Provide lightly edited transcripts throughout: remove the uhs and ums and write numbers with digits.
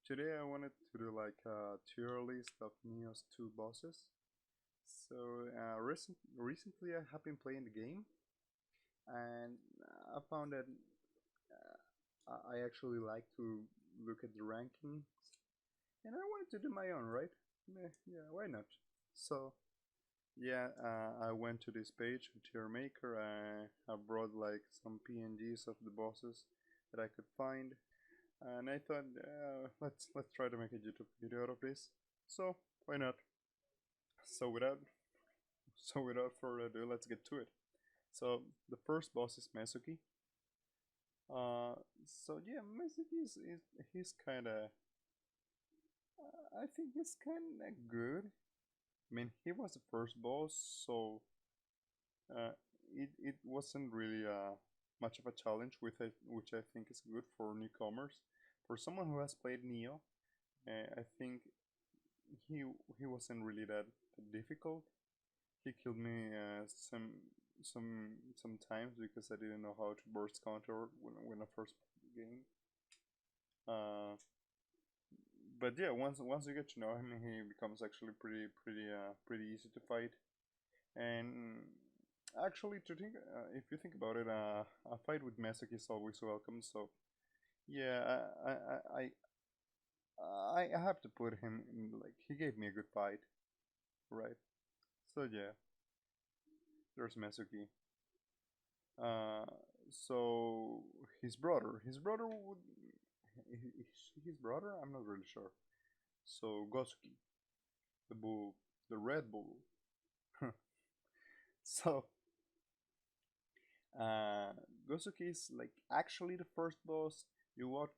Today I wanted to do like a tier list of Nioh's two bosses. Recently I have been playing the game and I found that I actually like to look at the rankings and I wanted to do my own, right? Yeah, why not? So I went to this page, tier maker. I brought like some PNGs of the bosses that I could find, and I thought, let's try to make a YouTube video out of this. So why not? So without without further ado, let's get to it. So the first boss is Mesuki. Uh, Mesuki is he's kind of. I think he's kind of good. I mean, he was the first boss, so uh, it wasn't really much of a challenge, which I think is good for newcomers. For someone who has played Nioh, I think he he wasn't really that difficult. He killed me sometimes because I didn't know how to burst counter when I first played the game. Uh, but yeah, once you get to know him, he becomes actually pretty easy to fight. And actually, if you think about it, a fight with Mesek is always welcome. So yeah, I have to put him in, like, he gave me a good fight, right? So yeah, there's Mesuki. Uh, so his brother would, his brother. I'm not really sure. So Gosuki, the bull, the Red Bull. So uh, Gosuke is like actually the first boss. You walk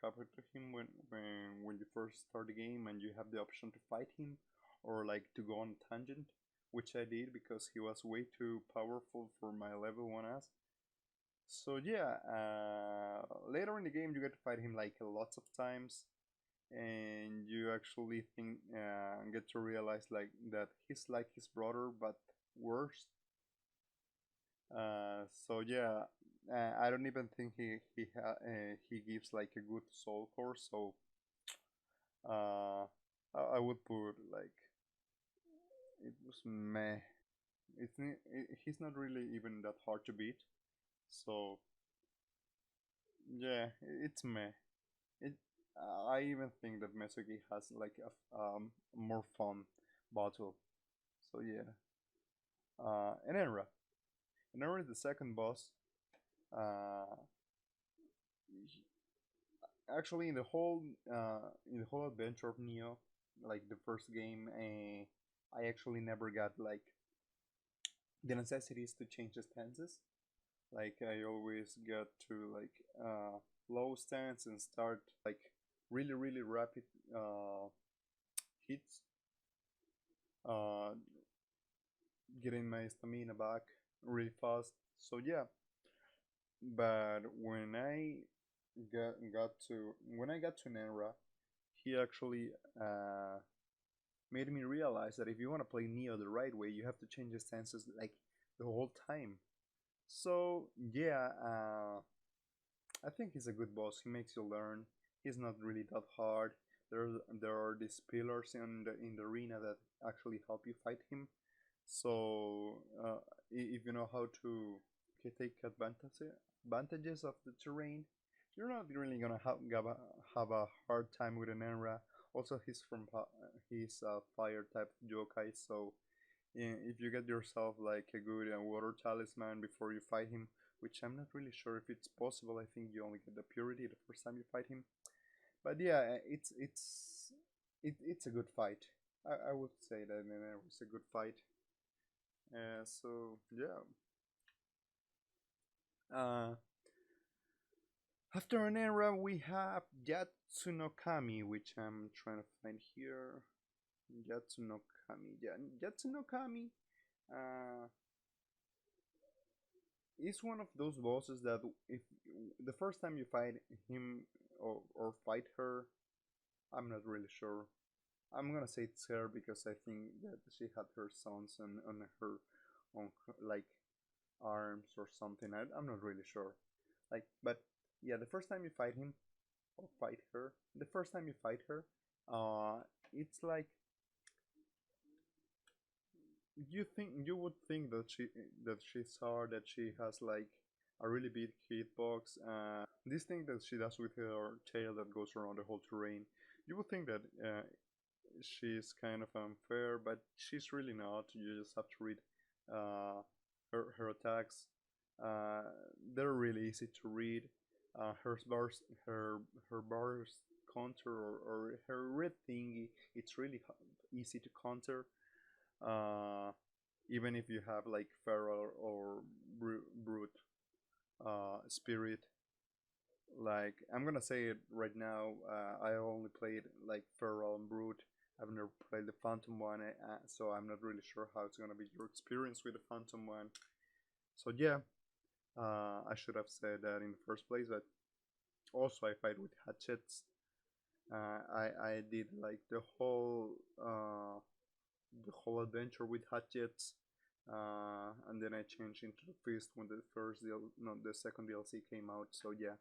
up to him when you first start the game, and you have the option to fight him or like to go on a tangent, which I did because he was way too powerful for my level 1s. So yeah, later in the game you get to fight him like lots of times, and you actually get to realize like that he's like his brother but worse. So yeah, I don't even think he gives like a good soul core. So uh, I would put like it was meh. He's not really even that hard to beat. So yeah, it's meh. It I even think that Mesugi has like a more fun battle. So yeah, Enenra. Enenra is the second boss. Uh, Actually in the whole adventure of Neo, like the first game, I actually never got like the necessities to change the stances. Like I always got to like low stance and start like really rapid hits, uh getting my stamina back really fast. So yeah, but when I got to Nenra, he actually made me realize that if you want to play Neo the right way, you have to change the stances like the whole time. So yeah, I think he's a good boss. He makes you learn. He's not really that hard. There are these pillars in the arena that actually help you fight him. So if you know how to take advantages of the terrain, you're not really gonna have a hard time with an Enra. Also, he's a fire type yokai, so if you get yourself like a good water talisman before you fight him, which I'm not really sure if it's possible. I think you only get the purity the first time you fight him. But yeah, it's a good fight. I would say that it was a good fight. So yeah. Uh, After an era, we have Yatsunokami, which I'm trying to find here. Yatsunokami. Yeah, Yatsunokami. Uh, is one of those bosses that if the first time you fight him or fight her, I'm not really sure. I'm gonna say it's her because I think that she had her sons on her like arms or something. I'm not really sure. Like, but yeah, the first time you fight him, or fight her. The first time you fight her, uh, it's like you would think that she saw that she has like a really big hitbox. This thing that she does with her tail that goes around the whole terrain, you would think that she's kind of unfair, but she's really not. You just have to read uh, her attacks. Uh, they're really easy to read. Her bars counter or her red thingy. It's really easy to counter. Uh, Even if you have like feral or brute spirit. Like I'm gonna say it right now. I only played like feral and brute. I've never played the phantom one, so I'm not really sure how it's gonna be your experience with the phantom one. So yeah, I should have said that in the first place. But also I fight with hatchets. I did like the whole adventure with hatchets. And then I changed into the fist when the first no, the second DLC came out. So yeah.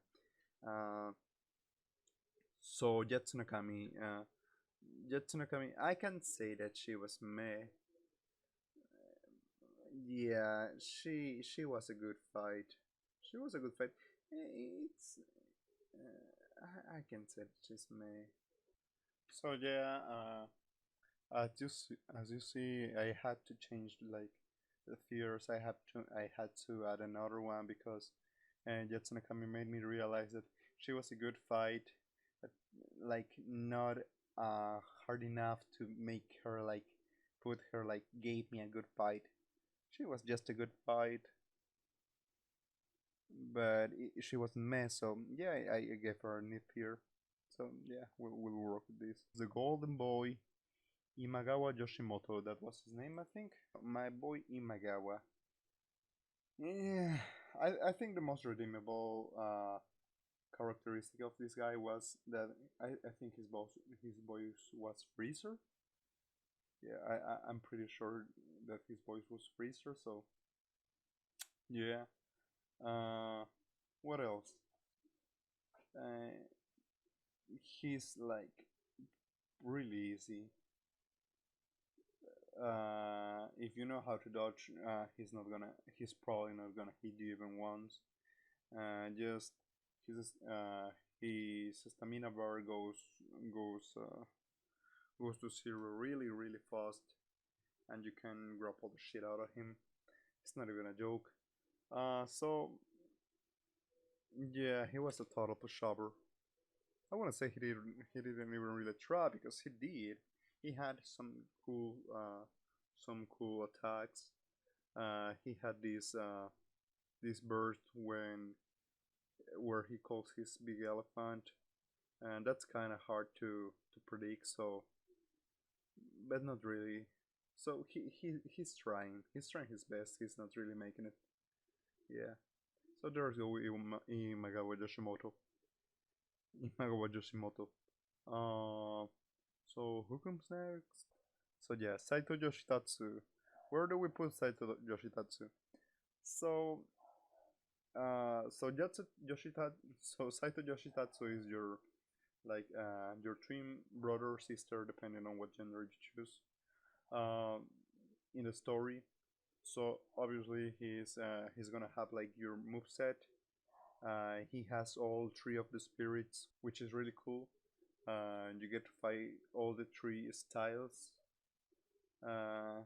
Uh, so Jetsunakami, I can say that she was meh. Yeah, she was a good fight. She was a good fight. It's I can say that she's meh. So yeah, as you see, I had to change like the theaters. I had to add another one because Jetson Akami made me realize that she was a good fight, but like not hard enough to make her like put her like gave me a good fight. She was just a good fight, but she wasn't mess. So yeah, I gave her a nip here. So yeah, we'll work with this. The Golden Boy Imagawa Yoshimoto, that was his name, I think. My boy Imagawa. Yeah, I think the most redeemable characteristic of this guy was that I think his voice was Freezer. Yeah, I'm pretty sure that his voice was Freezer. So yeah. Uh, what else? Uh, he's like really easy. If you know how to dodge, he's probably not gonna hit you even once. Just his his stamina bar goes uh, goes to zero really fast, and you can grapple the shit out of him. It's not even a joke. So yeah, he was a total pushover. I want to say he didn't even really try because he did. He had some cool attacks. He had this burst where he calls his big elephant, and that's kind of hard to predict. So, but not really. So he's trying. He's trying his best. He's not really making it. Yeah. So there's go Imagawa Yoshimoto. Imagawa Yoshimoto. Uh, so who comes next? So yeah, Saito Yoshitatsu. Where do we put Saito Yoshitatsu? So so Saito Yoshitatsu is your your twin brother or sister depending on what gender you choose. Um, in the story, so obviously he's gonna have like your move set. He has all three of the spirits, which is really cool. You get to fight all the three styles. Uh,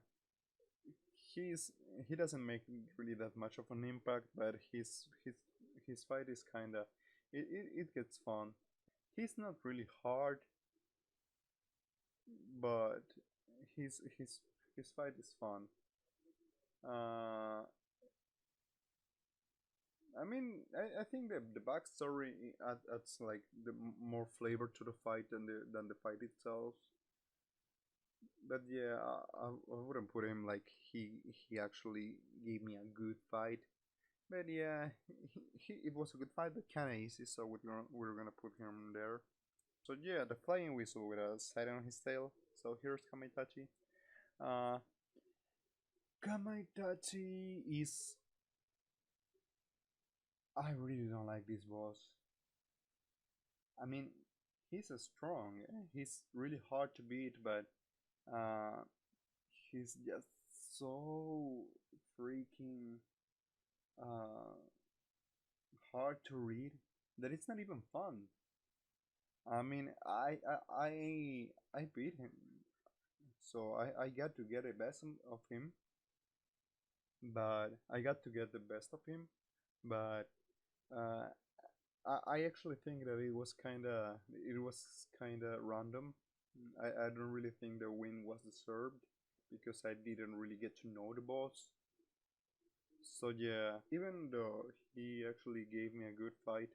he's he doesn't make really that much of an impact, but his fight is kind of it gets fun. He's not really hard, but his fight is fun. Uh, I mean, I think that the backstory adds like the more flavor to the fight than the fight itself. But yeah, I wouldn't put him like he actually gave me a good fight. But yeah, it was a good fight, but kind of easy, so we're gonna put him there. So yeah, the flying whistle with a side on his tail. So here's Kamaitachi. Uh, Kamaitachi is I really don't like this boss. I mean, he's a strong. He's really hard to beat, but uh, he's just so freaking uh, hard to read that it's not even fun. I mean, I beat him, so I got to get a best of him, but I got to get the best of him, but uh, I actually think that it was kinda random. I don't really think the win was deserved because I didn't really get to know the boss. So yeah, even though he actually gave me a good fight,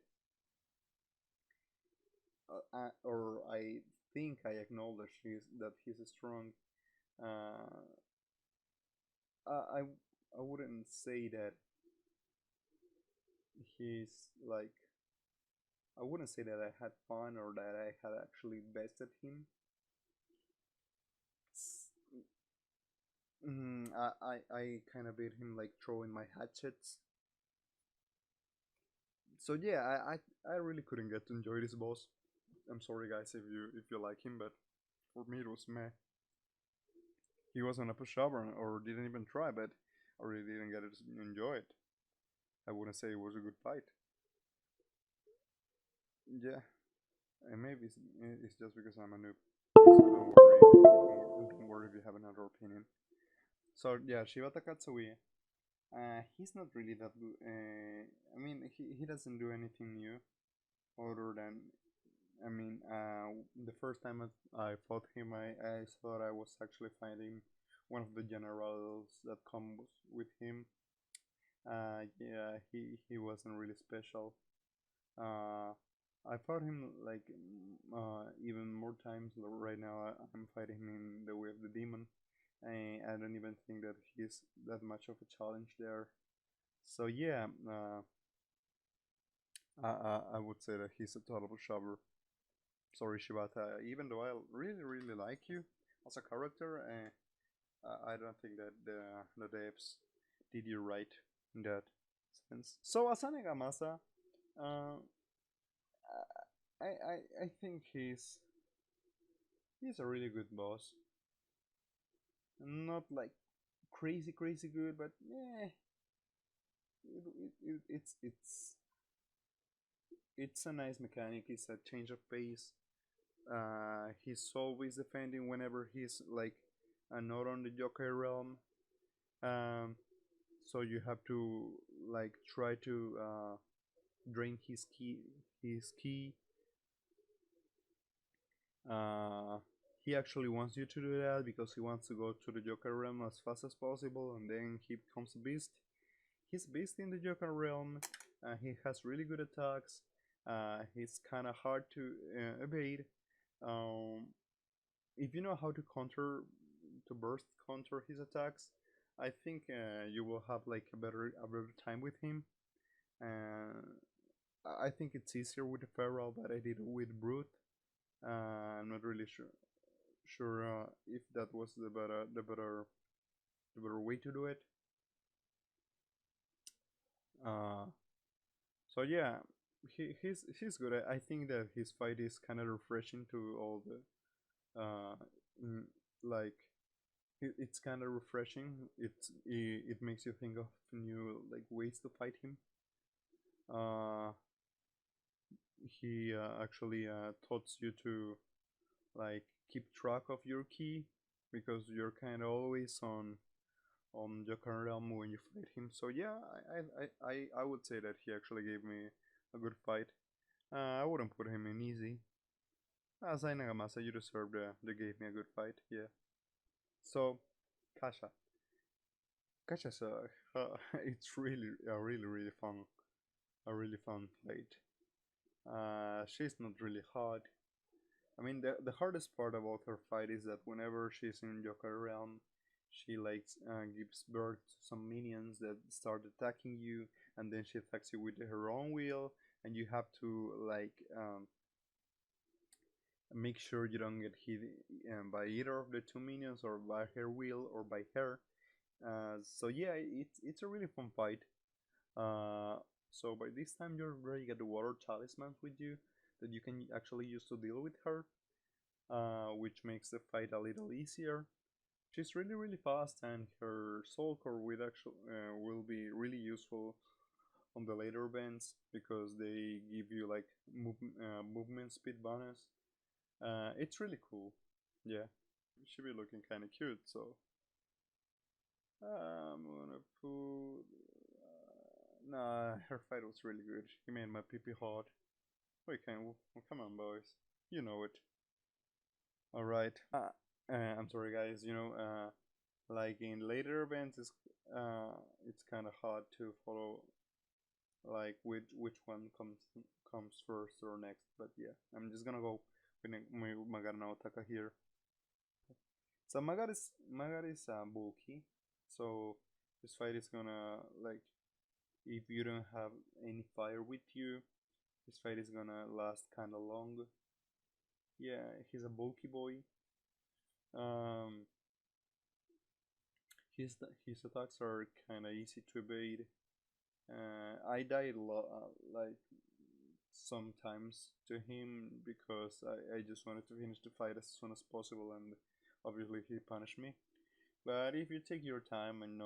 or I think I acknowledge that he's strong. Uh, I I wouldn't say that he's like I wouldn't say that I had fun or that I had actually bested him. I kind of beat him like throwing my hatchets. So yeah, I really couldn't get to enjoy this boss. I'm sorry guys if you like him, but for me it was meh. He wasn't a pushover or didn't even try, but I really didn't get to enjoy it. I wouldn't say it was a good fight. Yeah, and maybe it's just because I'm a noob. So don't worry if you have another opinion. So yeah, Shibata Katsui. He's not really that good. I mean, he doesn't do anything new other than. I mean, the first time I fought him, I thought I was actually fighting one of the generals that comes with him. Yeah, he wasn't really special. Uh, I fought him like even more times. Right now, I'm fighting him in the way of the demon. I don't even think that he's that much of a challenge there. So yeah, I would say that he's a total shover. Sorry, Shibata. Even though I really like you as a character, I don't think that the devs did you right in that sense. So Asane Gamasa, uh, I think he's a really good boss. Not like crazy good, but yeah, it's a nice mechanic. It's a change of pace. He's always defending whenever he's like not on the Joker realm. Um, so you have to like try to drain his key. Uh, he actually wants you to do that because he wants to go to the Joker realm as fast as possible, and then he becomes a beast. He's beast in the Joker realm. He has really good attacks. He's kind of hard to evade. Um, if you know how to burst counter his attacks, I think you will have like a better time with him. Uh, I think it's easier with the feral that I did with brute. I'm not really sure if that was the better way to do it. Uh, so yeah, he's good. I think that his fight is kind of refreshing to all the mm, like it's kind of refreshing. It makes you think of new like ways to fight him. Uh, he actually taught you to like keep track of your key because you're kind of always on Joker realm when you fight him. So yeah, I would say that he actually gave me a good fight. I wouldn't put him in easy. As I Nagamasa, you deserved they gave me a good fight. Yeah. So Kasha, Kasha's it's really fun, a really fun fight. She's not really hard. I mean, the hardest part about her fight is that whenever she's in Joker realm, she like gives birth to some minions that start attacking you, and then she attacks you with her own will, and you have to like make sure you don't get hit by either of the two minions, or by her will, or by her. So yeah, it's a really fun fight. Uh, so by this time you're ready to get the water talismans with you. that you can actually use to deal with her, which makes the fight a little easier. She's really really fast, and her soul core will be really useful on the later events because they give you like movement speed bonus. It's really cool. Yeah, she be looking kind of cute. So I'm gonna put. Nah, her fight was really good. He made my pee pee hot. Wait, come on, boys. You know it. All right. I'm sorry, guys. Like in later events, it's kind of hard to follow like which one comes first or next. But yeah, I'm just gonna go with Magara no Otaka here. So Magar is bulky, so this fight is gonna like if you don't have any fire with you, this fight is gonna last kind of long. Yeah, he's a bulky boy. Um, his attacks are kind of easy to evade. I died like sometimes to him because I just wanted to finish the fight as soon as possible, and obviously he punished me. But if you take your time and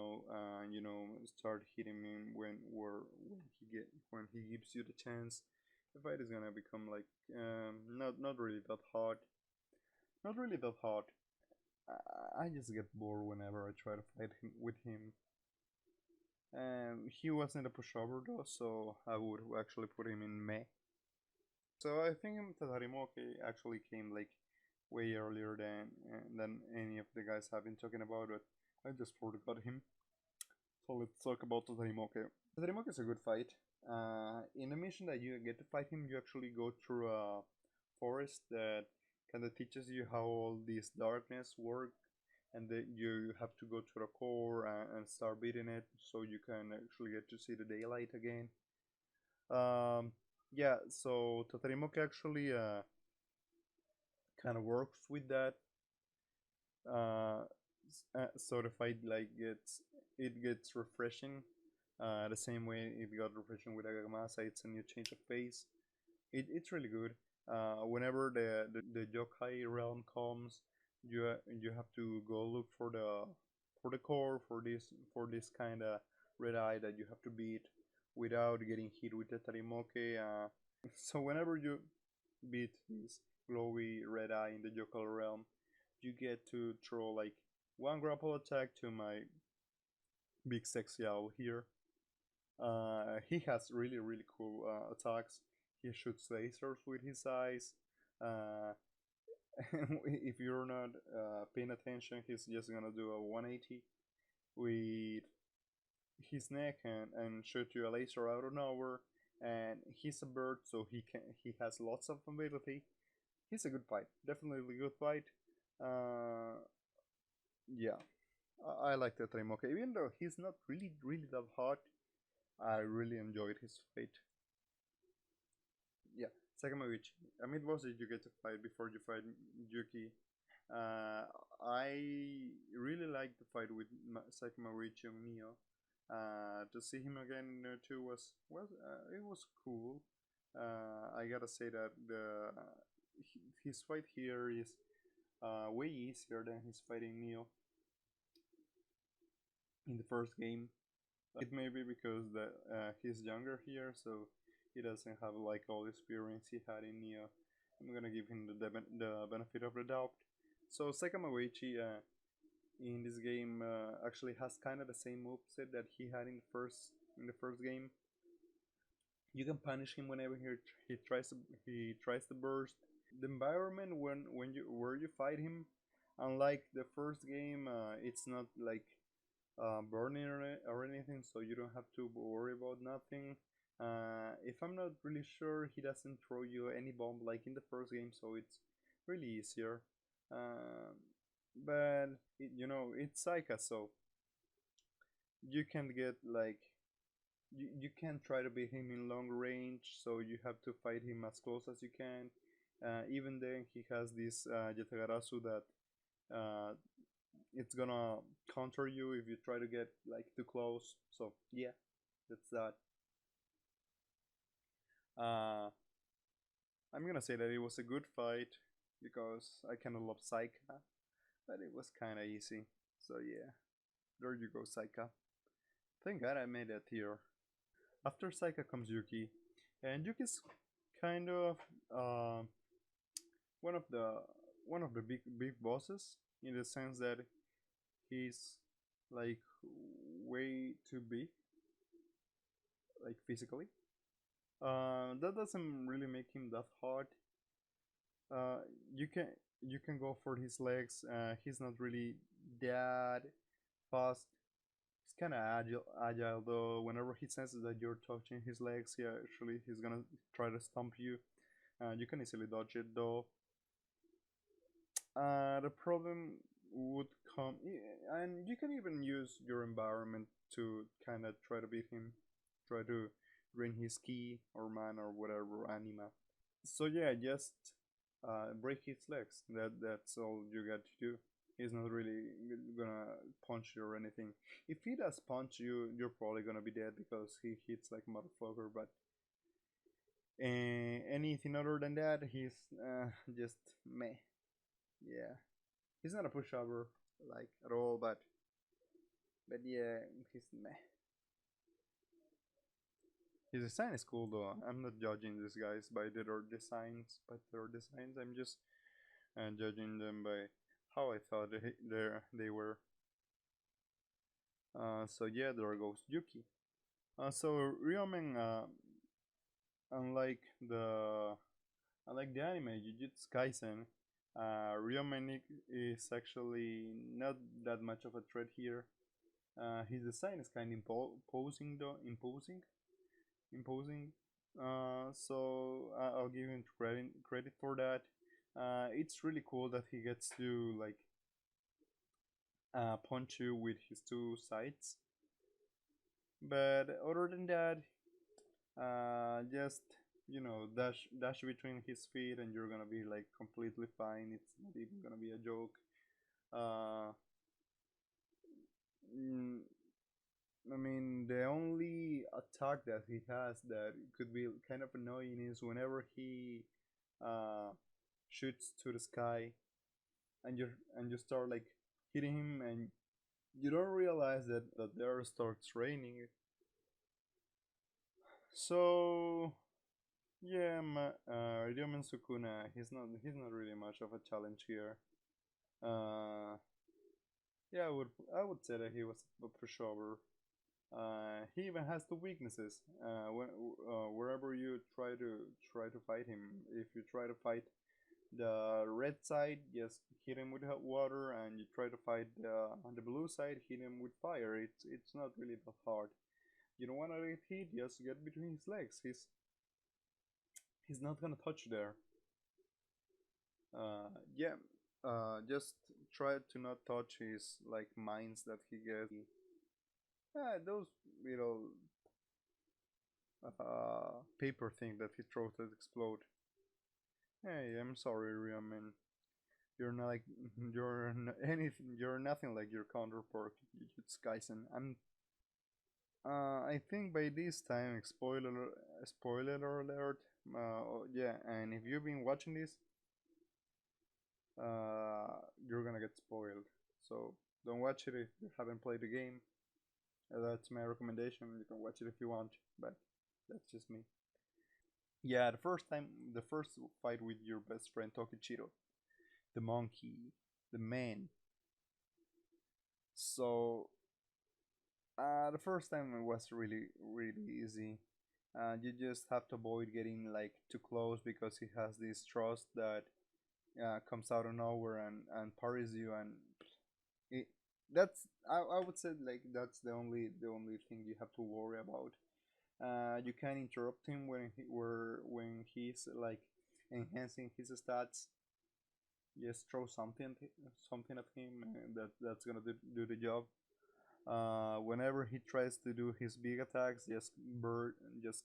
start hitting him when he gives you the chance, the fight is gonna become like not really that hard. Not really that hard. I just get bored whenever I try to fight him with him. He wasn't a pushover though, so I would actually put him in Meh. So I think Tatarimoke actually came like way earlier than any of the guys have been talking about, but I just forgot him. So let's talk about Tatarimoke. Tatarimoke is a good fight. In a mission that you get to fight him, you actually go through a forest that kind of teaches you how all this darkness work, and then you have to go to the core and start beating it so you can actually get to see the daylight again. Um, yeah, so Tatarimoke actually kind of works with that. Uh, so the fight like gets refreshing. The same way it got refreshing with Agamasa, it's a new change of pace. It's really good. Whenever the yokai realm comes, you have to go look for the core for this kind of red eye that you have to beat without getting hit with the Tarimoke. So whenever you beat this glowy red eye in the yokai realm, you get to throw like one grapple attack to my big sexy owl here. He has really really cool attacks. He shoots lasers with his eyes. Uh, if you're not paying attention, he's just gonna do a 180 with his neck and shoot you a laser out of nowhere. And he's a bird, so he has lots of mobility. He's a good fight, definitely a good fight. Uh, yeah, I like the Trimoke, even though he's not really really that hot. I really enjoyed his fight. Yeah, Sakamaguchi. I mean, what did you get to fight before you fight Yuki? Uh, I really liked the fight with Sakamaguchi and Nioh. To see him again in there too it was cool. I gotta say that his fight here is way easier than his fighting Nioh in the first game. It may be because he's younger here, so he doesn't have like all the experience he had in Nioh. I'm gonna give him the benefit of the doubt. So Sekamaguchi in this game actually has kind of the same moveset that he had in the first game. You can punish him whenever he tries to burst. The environment when you where you fight him, unlike the first game, it's not like burning or anything, so you don't have to worry about nothing. If I'm not really sure, he doesn't throw you any bomb like in the first game, so it's really easier. Uh, but it's Saika, so you can get like you can't try to beat him in long range, so you have to fight him as close as you can. Even then, he has this Yatagarasu that uh, it's gonna counter you if you try to get like too close. So yeah, that's that. Uh, I'm gonna say that it was a good fight because I kind of love Saika, but it was kind of easy. So yeah, there you go, Saika. Thank God I made that tier. After Saika comes Yuki, and Yuki's kind of uh, one of the big bosses in the sense that he's like way too big, like physically. That doesn't really make him that hard. Uh, you can go for his legs. He's not really that fast. He's kind of agile though. Whenever he senses that you're touching his legs, yeah, actually he's gonna try to stomp you. You can easily dodge it though. The problem would come, and you can even use your environment to kind of try to beat him, try to drain his key or mana or whatever anima. So yeah, just break his legs. That's all you got to do. He's not really gonna punch you or anything. If he does punch you, you're probably gonna be dead because he hits like a motherfucker. But anything other than that, he's just meh. Yeah, he's not a pushover like at all. But yeah, he's meh. His design is cool though. I'm not judging these guys by their designs. I'm just judging them by how I thought they were. So yeah, there goes Yuki. So Ryomen, unlike the anime Jujutsu Kaisen, Ryomen is actually not that much of a threat here. His design is kind of imposing though, imposing. So I'll give him credit for that. It's really cool that he gets to like punch you with his two sides. But other than that, just dash between his feet, and you're gonna be like completely fine. It's not even gonna be a joke. Uh, mm, I mean, the only attack that he has that could be kind of annoying is whenever he uh, shoots to the sky, and you start like hitting him, and you don't realize that there starts raining. So yeah, Ryomen Sukuna, he's not really much of a challenge here. Uh, yeah, I would say that he was a pushover. He even has the weaknesses. Wherever you try to fight him, if you try to fight the red side, just hit him with hot water, and you try to fight on the blue side, hit him with fire. It's not really that hard. You don't want to get hit, just get between his legs. He's not gonna touch you there. Yeah, just try to not touch his like mines that he gets. Those little paper thing that he throws that explode. Hey, I'm sorry, Ryaman. You're not like anything. You're nothing like your counterpart, Jujutsu Kaisen. I'm. I think by this time, spoiler alert. Yeah, and if you've been watching this, you're gonna get spoiled. So don't watch it if you haven't played the game. That's my recommendation. You can watch it if you want, but that's just me. Yeah, the first fight with your best friend Tokichiro, the monkey, the man. So the first time it was really easy. You just have to avoid getting like too close because he has this trust that comes out of nowhere and parries you, and it, I would say like that's the only thing you have to worry about. You can interrupt him when he's like enhancing his stats. Just throw something at him, and that's gonna do the job. Whenever he tries to do his big attacks, just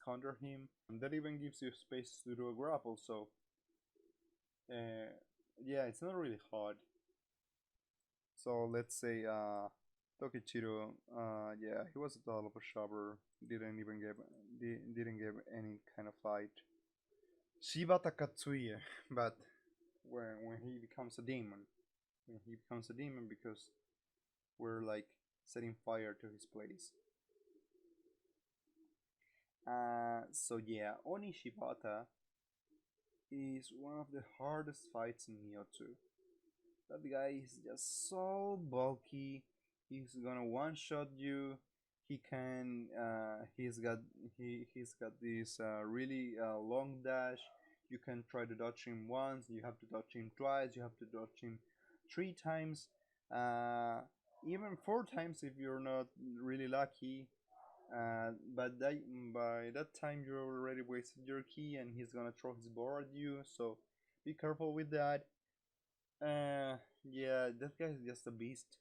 counter him. That even gives you space to do a grapple. So uh, yeah, it's not really hard. So let's say Tokichiro, yeah, he was a total pushover. Didn't even give didn't give any kind of fight. Shibata Katsuye, but when he becomes a demon, because we're like setting fire to his place. So yeah, Oni Shibata is one of the hardest fights in Nioh 2. That guy is just so bulky. He's gonna one shot you. He can. He's got this really long dash. You can try to dodge him once. You have to dodge him twice. You have to dodge him 3 times. Uh, Even 4 times if you're not really lucky. But by that time you already wasted your key, and he's gonna throw his board at you. So be careful with that. Yeah, that guy is just a beast.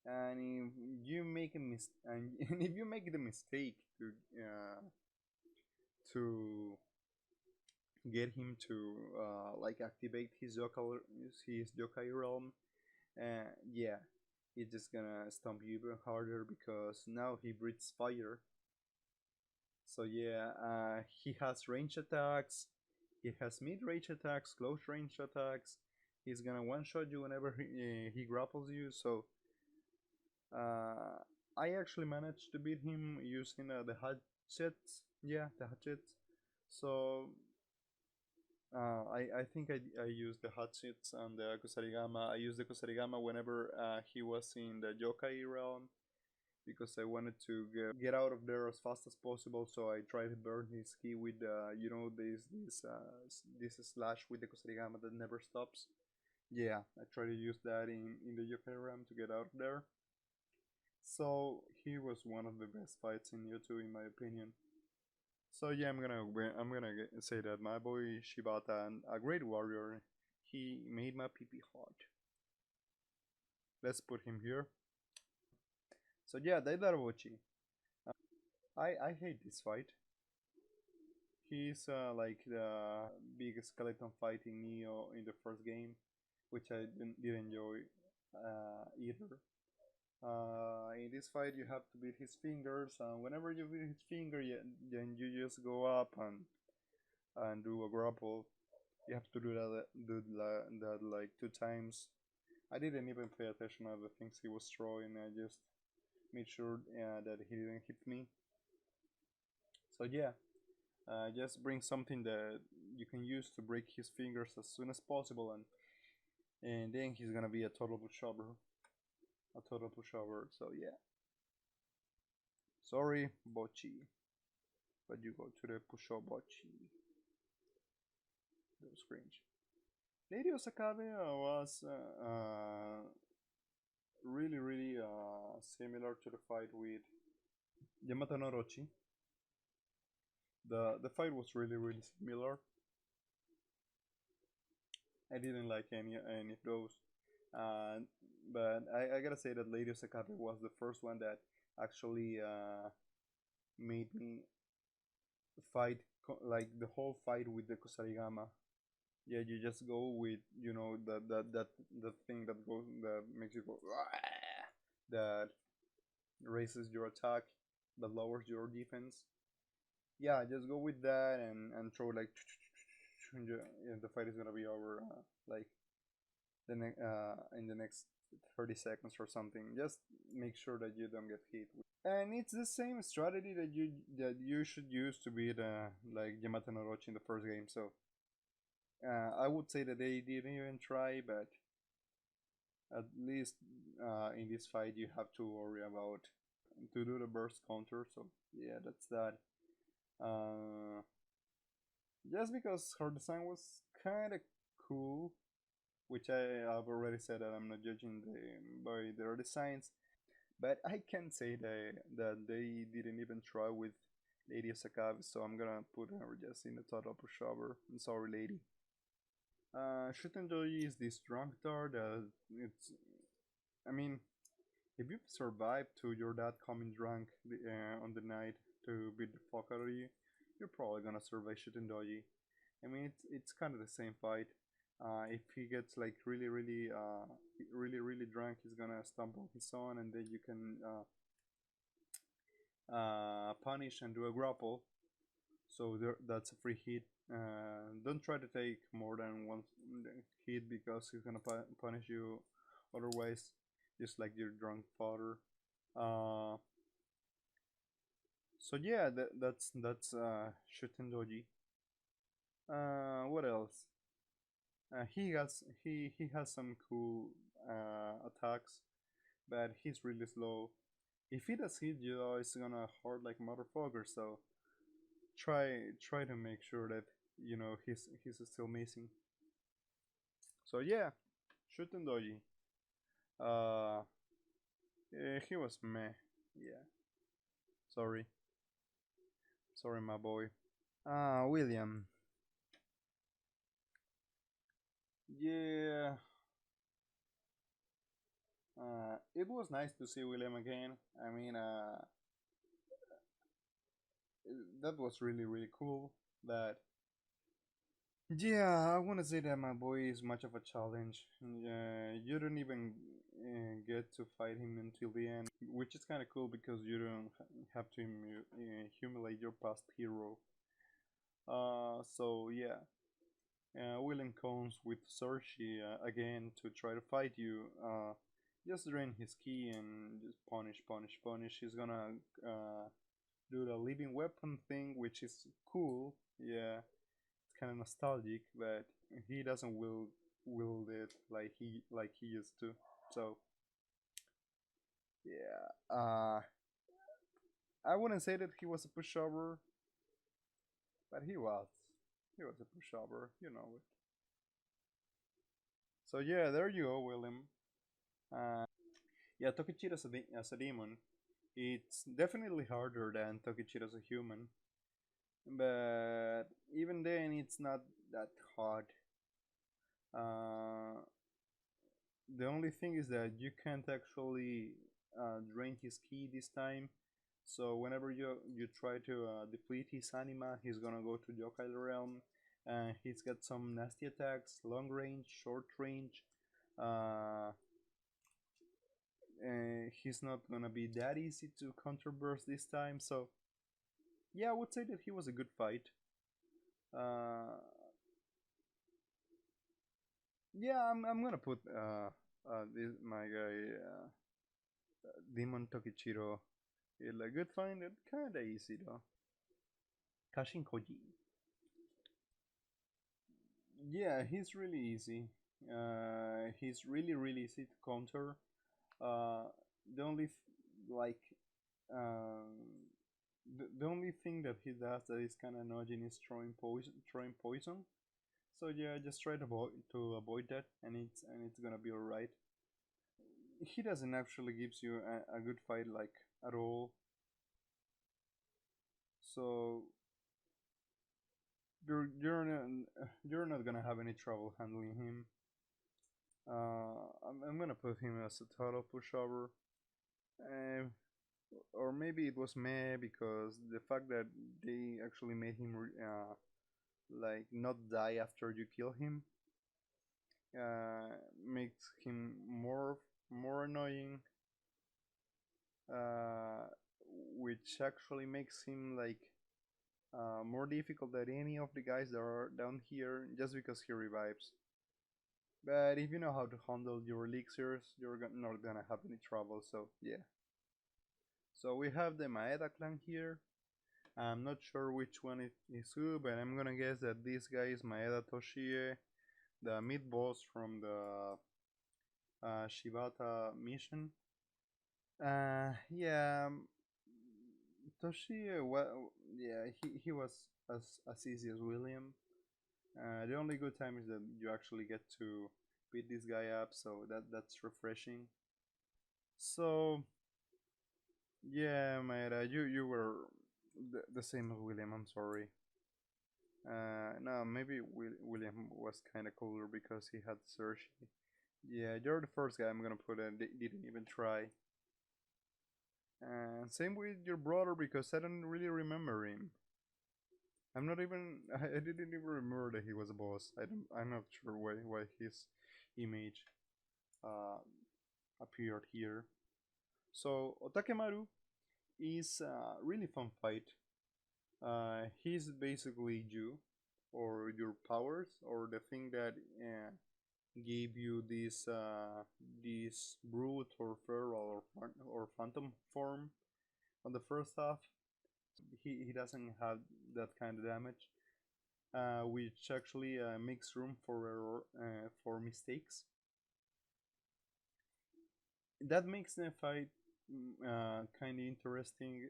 And if you make a and if you make the mistake to get him to like activate his yokai realm, yeah, he's just gonna stomp you even harder because now he breathes fire. So yeah, he has range attacks. He has mid-range attacks, close range attacks. He's gonna one-shot you whenever he grapples you. So Uh, I actually managed to beat him using the hatchets. Yeah, the hatchets. So I think I used the hatchets and the kusarigama. I used the kusarigama whenever he was in the yokai realm because I wanted to get out of there as fast as possible. So I tried to burn his key with this slash with the kusarigama that never stops. Yeah, I try to use that in the yokai realm to get out of there. So he was one of the best fights in Yoto, in my opinion. So yeah, say that my boy Shibata, and a great warrior, he made my PP hard. Let's put him here. So yeah, Daidarobochi. I hate this fight. He's like the big skeleton fight in Nioh in the first game, which I didn't enjoy either. In this fight, you have to beat his fingers, and whenever you beat his finger, then you just go up and do a grapple. You have to that like 2 times. I didn't even pay attention to the things he was throwing. I just made sure that he didn't hit me. So yeah, just bring something that you can use to break his fingers as soon as possible, and then he's gonna be a total pushover, So yeah, sorry, Bochi, but you go to the Pushobochi. That was cringe. Lady Osakabe was really similar to the fight with Yamato no Orochi. The fight was really similar. I didn't like any of those, uh, but I gotta say that Lady Osakabe was the first one that actually made me fight like the whole fight with the Kusarigama. Yeah, you just go with that thing that makes you go that raises your attack but lowers your defense. Yeah, just go with that and throw like and the fight is gonna be over like in the next 30 seconds or something. Just make sure that you don't get hit. And it's the same strategy that you should use to beat like Yamato no Orochi in the first game. So I would say that they didn't even try, but at least in this fight you have to worry about to do the burst counter. So yeah, that's that. Uh, just because her design was kind of cool, which have already said that I'm not judging by their designs, but I can say that they didn't even try with Lady Sakabe, so I'm gonna put her just in the total pushover. I'm sorry, lady. Shutendoji is this drunk tard that it's. I mean, if you've survived to your dad coming drunk on the night to beat the fuck out of you, you're probably gonna survive Shutendoji. I mean, it's kind of the same fight. If he gets like really drunk, he's gonna stump on his son, and then you can punish and do a grapple. So that's a free hit. Don't try to take more than one hit because he's gonna punish you otherwise, just like your drunk father. Uh, so yeah, that's Shuten Doji. What else? He has some cool attacks, but he's really slow. If he does hit you, though, it's gonna hurt like motherfucker. So try to make sure that he's still missing. So yeah, Shuten Doji. Uh, he was meh. Yeah, sorry, sorry, my boy. William. Yeah, it was nice to see William again. I mean, that was really cool. But yeah, I want to say that my boy is much of a challenge. You don't even get to fight him until the end, which is kind of cool because you don't have to humiliate your past hero. So yeah, William comes with Cersei again to try to fight you. Just drain his key and just punish. He's gonna do the living weapon thing, which is cool. Yeah, it's kind of nostalgic, but he doesn't wield it like he used to. So yeah, I wouldn't say that he was a pushover, but he was. He was a pushover, you know it. So yeah, there you go, William. Yeah, Tokichiro as a demon, it's definitely harder than Tokichiro as a human, but even then, it's not that hard. Uh, the only thing is that you can't actually drain his ki this time. So whenever you try to deplete his anima, he's gonna go to Yokai realm. He's got some nasty attacks, long range, short range. Uh, he's not gonna be that easy to counterburst this time. So yeah, I would say that he was a good fight. Uh, yeah, I'm gonna put my guy Demon Tokichiro. A good fight and kinda easy though. Kashin Koji. Yeah, he's really easy. He's really easy to counter. Uh, the only like the only thing that he does that is kind of annoying is throwing poison. So yeah, just try to avoid that, and it's gonna be alright. He doesn't actually gives you a good fight like at all. So you're not gonna have any trouble handling him. I'm gonna put him as a total pushover. Uh, or maybe it was meh because the fact that they actually made him like not die after you kill him makes him more annoying, uh, which actually makes him like more difficult than any of the guys that are down here just because he revives. But if you know how to handle your elixirs, you're not gonna have any trouble. So yeah. So we have the Maeda clan here. I'm not sure which one is who, but I'm gonna guess that this guy is Maeda Toshie, the mid boss from the Shibata mission. Yeah, Toshie. Well, yeah, he was as easy as William. The only good time is that you actually get to beat this guy up, so that's refreshing. So yeah, Maeda, you were the same as William. I'm sorry. No, maybe William was kind of cooler because he had Cersei. Yeah, you're the first guy I'm gonna put in. Didn't even try. And same with your brother because I don't really remember him. I'm not even. I didn't even remember that he was a boss. I don't. I'm not sure why his image uh, appeared here. So Otakemaru is a really fun fight. He's basically you. or your powers, or the thing that gave you this brute or feral or phantom form on the first half. He doesn't have that kind of damage, which actually makes room for error, for mistakes. That makes the fight kind of interesting.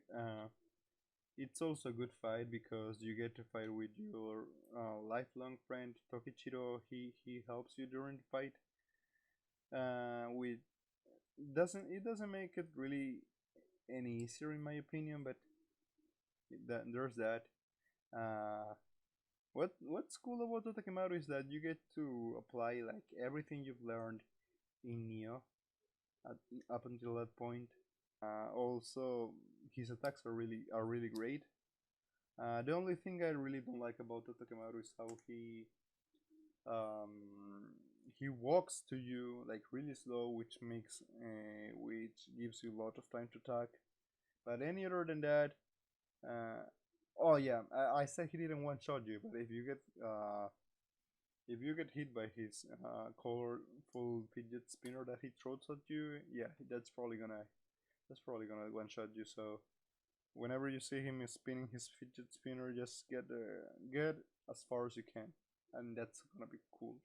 It's also a good fight because you get to fight with your lifelong friend Tokichiro. He helps you during the fight. With doesn't make it really any easier in my opinion, but there's that. Uh, what's cool about Otakemaru is that you get to apply like everything you've learned in Nioh at, up until that point. Also, his attacks are really great. The only thing I really don't like about Otakemaru is how um, he walks to you like really slow, which gives you a lot of time to attack. But any other than that, uh, oh yeah, I said he didn't one shot you, but if you get hit by his colorful fidget spinner that he throws at you, yeah, that's probably gonna one shot you. So whenever you see him spinning his fidget spinner, just get as far as you can, and that's gonna be cool.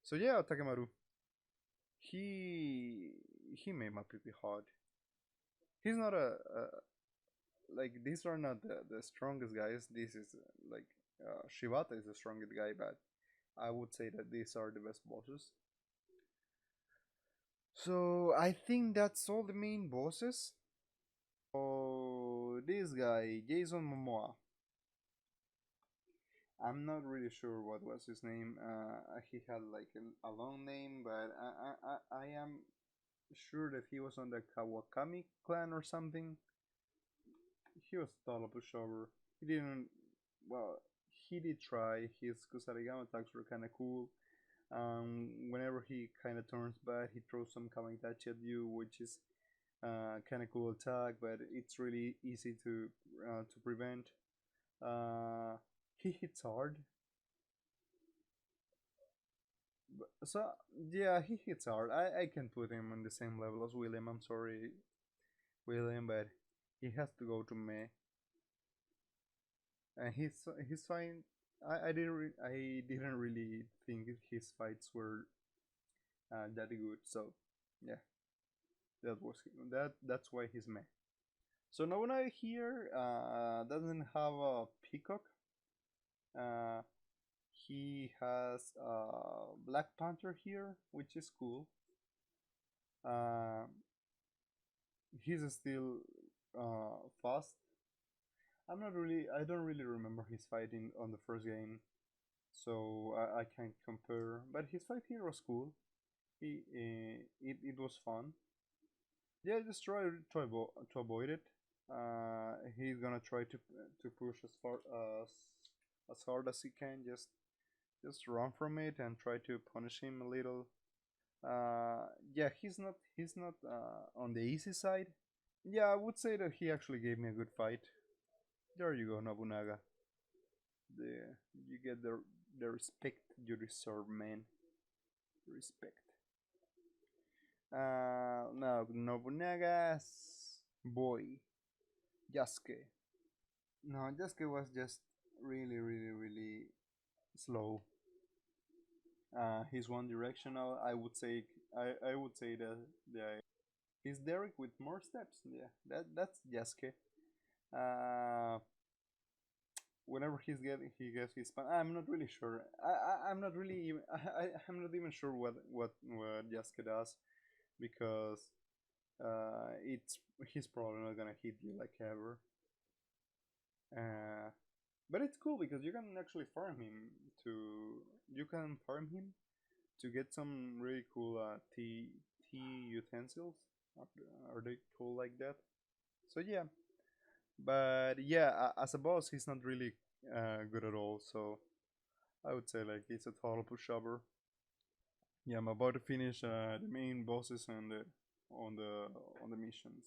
So yeah, Takemaru, he he made my pee hard. He's not a like these are not the strongest guys. This is like Shibata is the strongest guy, but I would say that these are the best bosses. So I think that's all the main bosses. Oh, this guy, Jason Momoa. I'm not really sure what was his name. He had like a long name, but I am sure that he was on the Kawakami clan or something. He was a total pushover. He didn't. Well, he did try. His Kusarigama attacks were kind of cool. Whenever he kind of turns bad, he throws some Kamitachi at you, which is kind of cool attack, but it's really easy to prevent. He hits hard, so yeah, he hits hard. I can put him on the same level as William. I'm sorry, William, but he has to go to me, and he's fine. I didn't really think his fights were that good. So yeah, that's why he's meh. So Nobunaga here doesn't have a peacock. Uh, he has Black Panther here, which is cool. Uh, he's still fast. I don't really remember his fighting on the first game, so I can't compare. But his fight here was cool. It was fun. Yeah, just try to avoid it. He's gonna try to push as hard as he can. Just run from it and try to punish him a little. Yeah, he's not on the easy side. Yeah, I would say that he actually gave me a good fight. There you go, Nobunaga. You get the respect you deserve, man. Respect. Now Nobunaga's boy, Yasuke. No, Yasuke was just really, really, really slow. He's one directional. I would say that he's Derek with more steps. Yeah, that's Yasuke. Uh, whenever he gets his span, I'm not really sure. I'm not really even I'm not even sure what Yasuke does because it's he's probably not gonna hit you like ever. Uh, but it's cool because you can farm him to get some really cool tea utensils. Are they cool like that? So yeah, but yeah, as a boss, he's not really good at all. So I would say like he's a total pushover. Yeah, I'm about to finish the main bosses and on the on the missions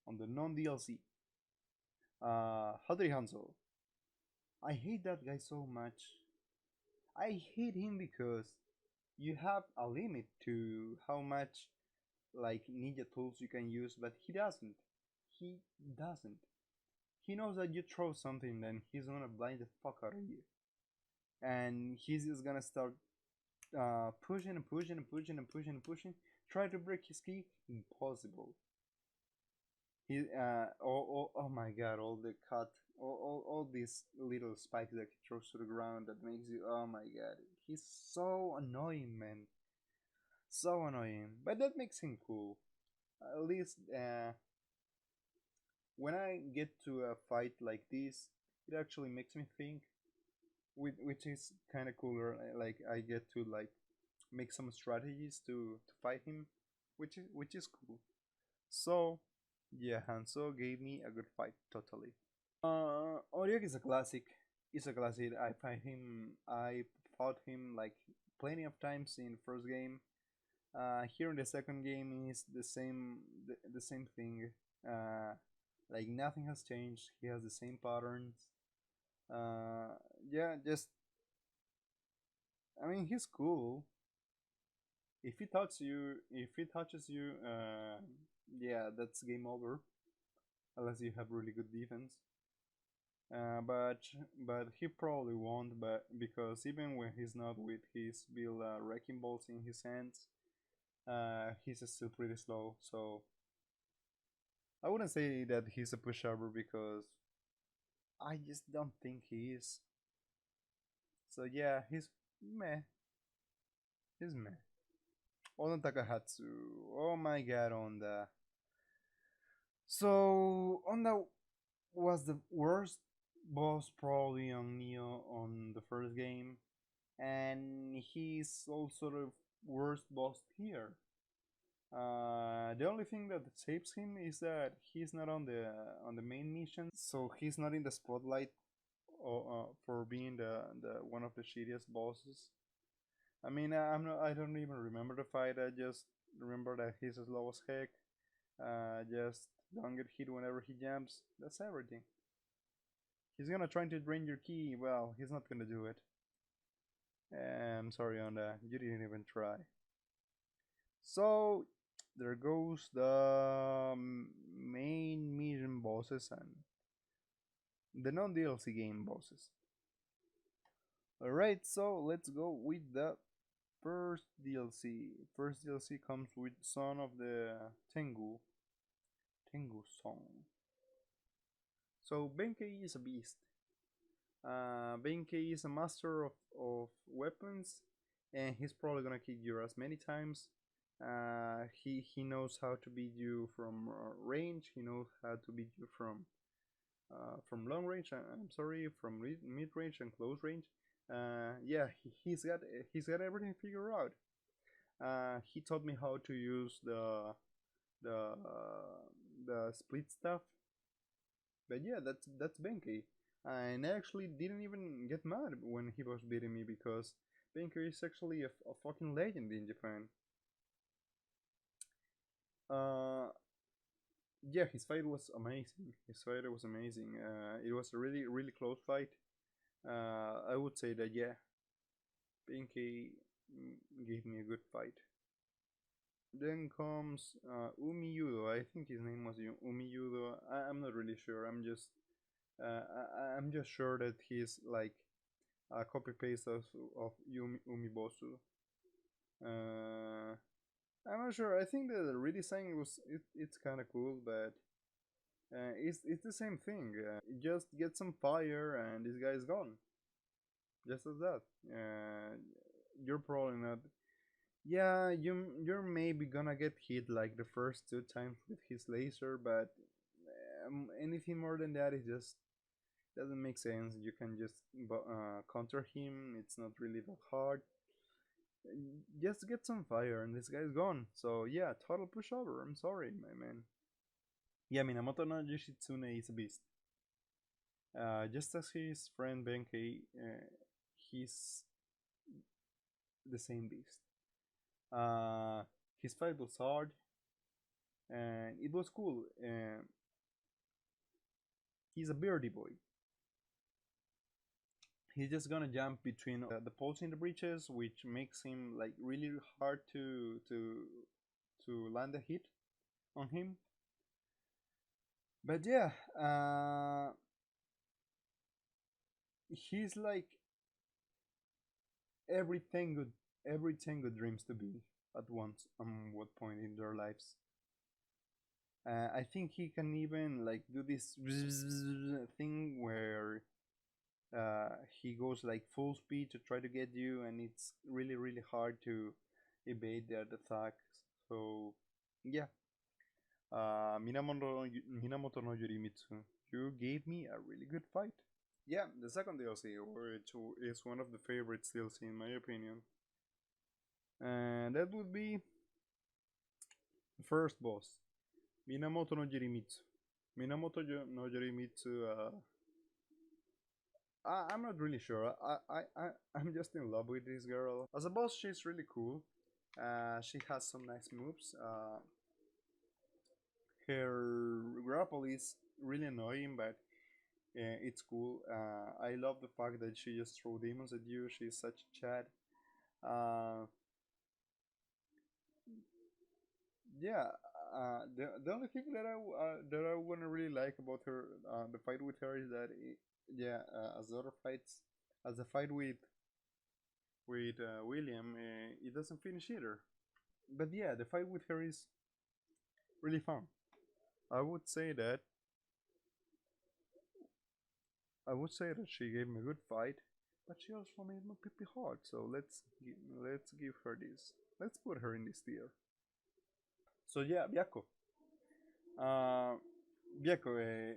on the non DLC. Hadri Hanzo. I hate that guy so much. I hate him because you have a limit to how much like ninja tools you can use, but he doesn't. He doesn't. He knows that you throw something, then he's gonna blind the fuck out of you, and he's just gonna start pushing and pushing and pushing and pushing and pushing. Try to break his key, impossible. He oh my god, all the cut, all these little spikes that he throws to the ground that makes you, oh my god, he's so annoying, man, so annoying. But that makes him cool. At least when I get to a fight like this, it actually makes me think, which is kind of cooler. Like I get to like make some strategies to fight him, which is cool. So yeah, Hanzo gave me a good fight, totally. Oriok is a classic. It's a classic. I fought him like plenty of times in first game. Here in the second game is the same thing. Uh, like nothing has changed. He has the same patterns. Yeah, just I mean he's cool. If he touches you, yeah, that's game over. Unless you have really good defense. But he probably won't. But because even when he's not with his bill wrecking balls in his hands, he's still pretty slow. So I wouldn't say that he's a pushover because I just don't think he is. So yeah, meh. He's meh. Oda Takahatsu. Oh my god, Onda. So Onda was the worst boss probably on Nioh on the first game, and he's also the worst boss here. The only thing that saves him is that he's not on the main mission, so he's not in the spotlight for being the one of the shittiest bosses. I mean, I don't even remember the fight. I just remember that he's slow as heck. Just don't get hit whenever he jumps. That's everything. He's gonna try to drain your key. Well, he's not gonna do it. I'm sorry on that. You didn't even try. So there goes the main mission bosses and the non DLC game bosses. Alright, so let's go with the first DLC. First DLC comes with Son of the Tengu Song. So Benkei is a beast. Benkei is a master of weapons, and he's probably gonna kick your ass many times. He knows how to beat you from range. He knows how to beat you from long range. I'm sorry, from mid range and close range. Yeah, he's got everything figured out. He taught me how to use the the split stuff. But yeah, that's Benkei. And I actually didn't even get mad when he was beating me because Benkei is actually a fucking legend in Japan. Uh, yeah, his fight was amazing. His fight was amazing. It was a really close fight. I would say that yeah, Benkei gave me a good fight. Then comes Umi Yudo. I think his name was Umi Yudo. I'm not really sure. I'm just sure that he's like a copy paste of Umibosu. Uh, I'm not sure. I think that the redesign it's kind of cool, but it's the same thing. Just get some fire and this guy's gone. Just as that. You're probably not. Yeah, you're maybe gonna get hit like the first two times with his laser, but anything more than that is just doesn't make sense. You can just counter him. It's not really that hard. Just get some fire, and this guy's gone. So yeah, total pushover. I'm sorry, my man. Yeah, Minamoto no Yoshitsune is a beast. Just as his friend Benkei, he's the same beast. Uh, his fight was hard, and it was cool. He's a beardy boy. He's just gonna jump between the poles in the breaches, which makes him like really hard to land a hit on him. But yeah, he's like everything good, every tango dreams to be at once. What point in their lives? I think he can even like do this thing where he goes like full speed to try to get you, and it's really really hard to evade that attack. So yeah, Minamoto no Yorimitsu, you gave me a really good fight. Yeah, the second DLC, which is one of the favorites DLC in my opinion, and that would be the first boss, Minamoto no Yorimitsu. No Yorimitsu. I'm not really sure. I'm just in love with this girl. As a boss, she's really cool. She has some nice moves. Her grapple is really annoying, but it's cool. I love the fact that she just throws demons at you. She's such a chat. Uh, yeah. The only thing that I wanna really like about her the fight with her is that yeah, as the other fights, as the fight with William, it doesn't finish either. But yeah, the fight with her is really fun. I would say that I would say that she gave me a good fight, but she also made my pee hard. So let's give her this. Let's put her in this tier. So yeah, Byako. Uh, Byako.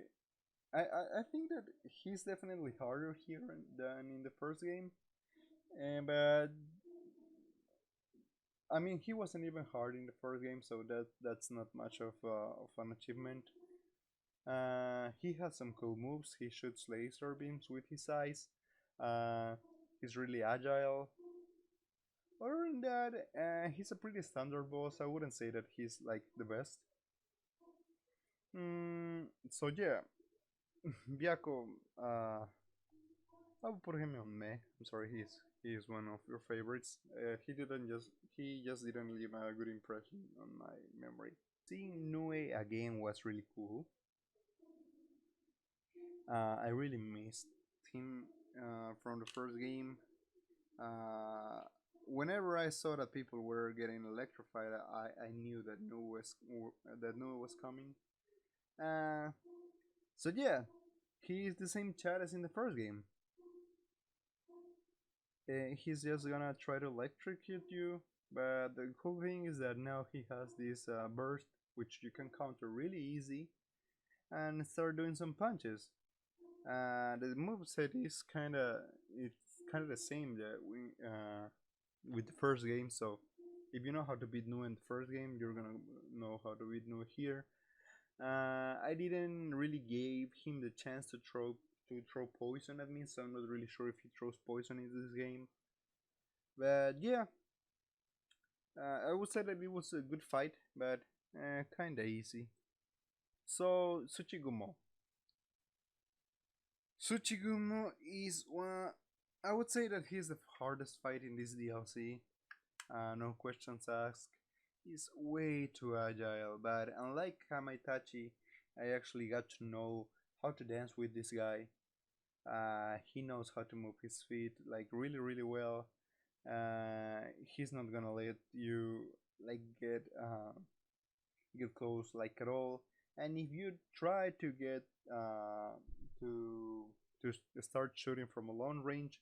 I think that he's definitely harder here than in the first game, but I mean he wasn't even hard in the first game, so that's not much of an achievement. He has some cool moves. He shoots laser beams with his eyes. Uh, he's really agile. Other than that, he's a pretty standard boss. I wouldn't say that he's like the best. So yeah, Byako. I would put him on me. I'm sorry, he is one of your favorites. He just didn't leave a good impression on my memory. Seeing Nue again was really cool. I really missed him from the first game. Uh, Whenever I saw that people were getting electrified, I knew that Noah was coming. Uh, so yeah, he is the same chat as in the first game. He's just gonna try to electrocute you, but the cool thing is that now he has this burst, which you can counter really easy, and start doing some punches. The moveset is kind of the same that we with the first game. So if you know how to beat Nu in the first game, you're gonna know how to beat Nu here. I didn't really give him the chance to throw poison at me, so I'm not really sure if he throws poison in this game. But yeah, I would say that it was a good fight, but kinda easy. So Tsuchigumo is one. I would say that he's the hardest fight in this DLC. No questions asked. He's way too agile, but unlike Kamaitachi, I actually got to know how to dance with this guy. He knows how to move his feet like really, really well. He's not gonna let you like get close like at all. And if you try to get to start shooting from a long range,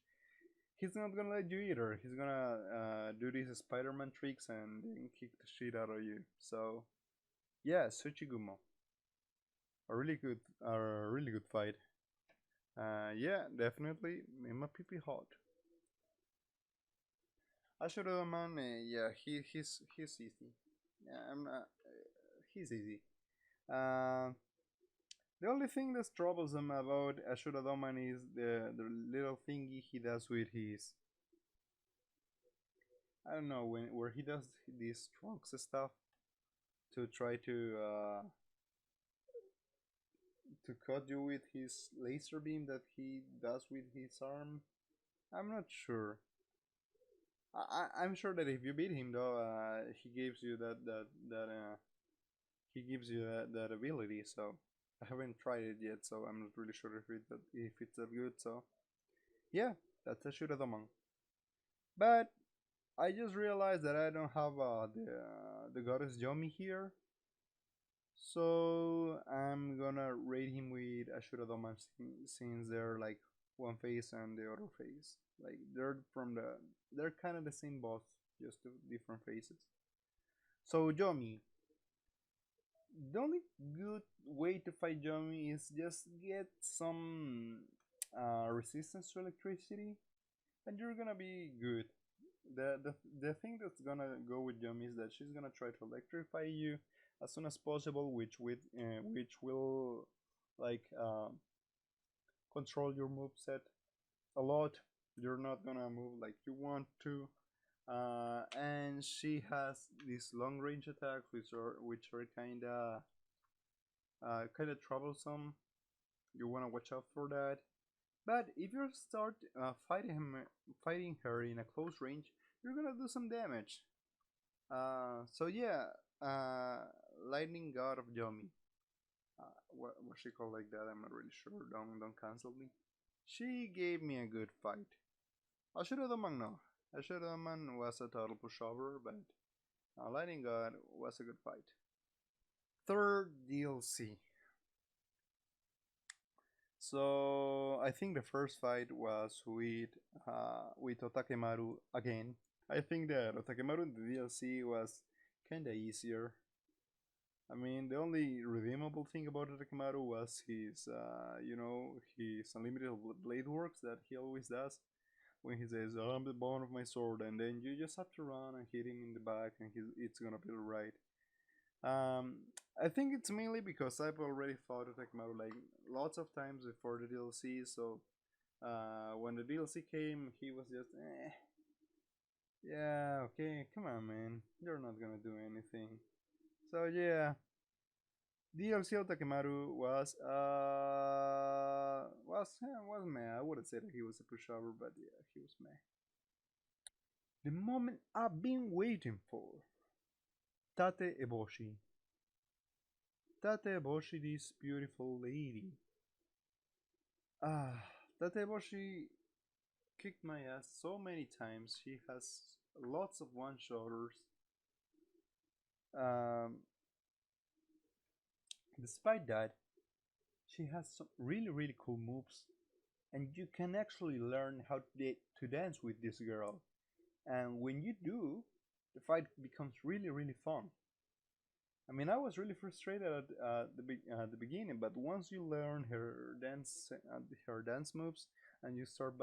he's not gonna let you either. He's gonna do these Spider-Man tricks and then kick the shit out of you. So yeah, Tsuchigumo, a really good fight. Yeah, definitely in my PP hot. Ashura man, yeah, he's easy. Yeah, I'm not. He's easy. Uh, the only thing that's troublesome about Ashura Doman is the little thingy he does with his. I don't know where he does these trunks stuff to try to cut you with his laser beam that he does with his arm. I'm not sure. I'm sure that if you beat him though, he gives you that he gives you that ability. So I haven't tried it yet, so I'm not really sure if it's that good. So yeah, that's a shoot of the monk. But I just realized that I don't have the goddess Yomi here, so I'm gonna rate him with Ashura since they're like one face and the other face. Like they're kind of the same boss, just different faces. So Yomi, the only good way to fight Yomi is just get some resistance to electricity, and you're gonna be good. The thing that's gonna go with Yomi is that she's gonna try to electrify you as soon as possible, which will like control your move set a lot. You're not gonna move like you want to. And she has these long range attacks which are kinda troublesome. You wanna watch out for that. But if you start fighting her in a close range, you're gonna do some damage. So yeah, uh, Lightning God of Yomi. What she called like that? I'm not really sure. Don't cancel me. She gave me a good fight. Ashura no. Ashura was a total pushover, but Lightning God was a good fight. Third DLC. So I think the first fight was with Otakemaru again. I think that Otakemaru in the DLC was kinda easier. I mean, the only redeemable thing about Otakemaru was his unlimited blade works that he always does. When he says, "Oh, I'm the bone of my sword," and then you just have to run and hit him in the back, and it's gonna be alright. I think it's mainly because I've already fought Otakemaru like lots of times before the DLC, so when the DLC came, he was just, yeah, okay, come on, man, you're not gonna do anything. So yeah, DLC Otakemaru was meh. I wouldn't say that he was a pushover, but yeah, he was meh. The moment I've been waiting for. Tate Eboshi. Tate Eboshi, this beautiful lady. Ah, Tate Eboshi kicked my ass so many times. She has lots of one-shotters. Um, Despite that, she has some really cool moves, and you can actually learn how to dance with this girl. And when you do, the fight becomes really fun. I mean, I was really frustrated at the beginning, but once you learn her dance moves, and you start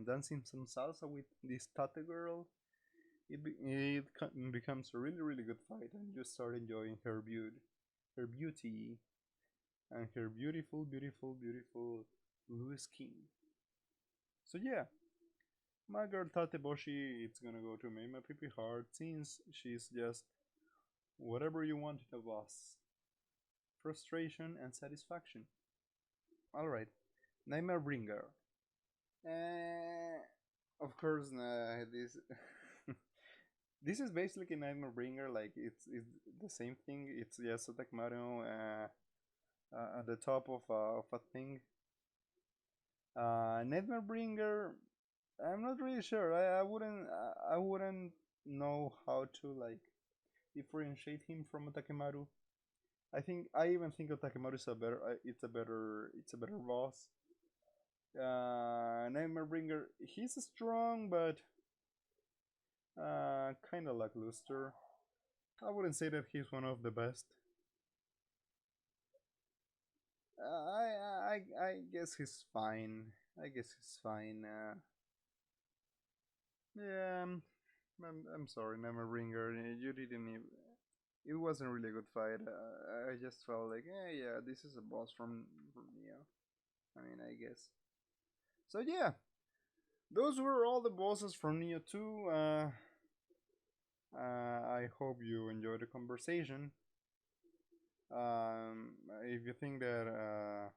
dancing some salsa with this Tate girl, it becomes a really good fight, and you start enjoying her beauty, and her beautiful blue skin. So yeah, my girl Tateboshi, it's gonna go to me my PP heart since she's just whatever you wanted of us. Frustration and satisfaction. Alright, Nightmare Bringer. Of course, this this is basically Nightmare Bringer. Like it's the same thing. It's just attack Mario at the top of a thing. Nightmare Bringer. I'm not really sure. I wouldn't know how to like differentiate him from Otakemaru. I even think Otakemaru is a better it's a better boss. Nightmare Bringer, he's strong but kind of lackluster. I wouldn't say that he's one of the best. I guess he's fine. I guess he's fine. Yeah, I'm sorry, Nightmare Bringer. You didn't even. It wasn't really a good fight. I just felt like, yeah, this is a boss from Nioh. I mean, I guess. So yeah, those were all the bosses from Nioh 2. I hope you enjoyed the conversation. If you think that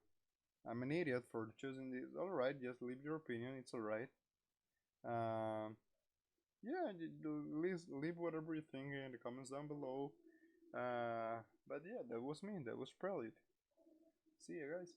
I'm an idiot for choosing this, alright, just leave your opinion, it's alright. Um, yeah, leave whatever you think in the comments down below. But yeah, that was me. That was Prelude. See you guys.